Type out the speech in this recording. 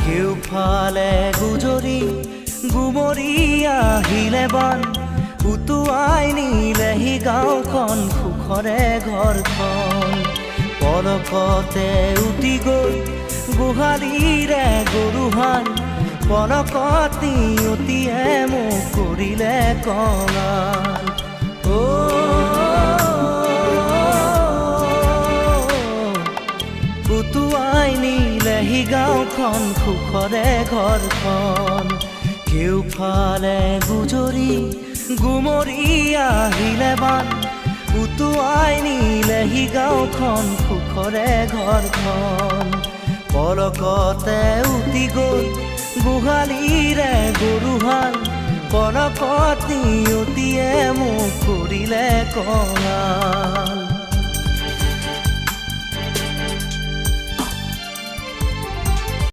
কেউফালে গুজৰি গুমৰি আহিলে বান উটুৱাই নিলেহি গাঁওখন সুখৰে ঘৰখন পলকতে উটি গৈ গোহালিৰে গৰুহাল পলকত নিয়তিয়ে মোক কৰিলে কঙাল উটুৱাই নিলেহি গাঁওখন সুখৰে ঘৰখন কেউফালে গুজৰি গুমৰি আহিলে বান উটুৱাই নিলেহি গাঁওখন সুখৰে ঘৰখন পলকতে উটি গৈ গোহালিৰে গৰুহাল পলকত নিয়তিয়ে মোক কৰিলে কঙাল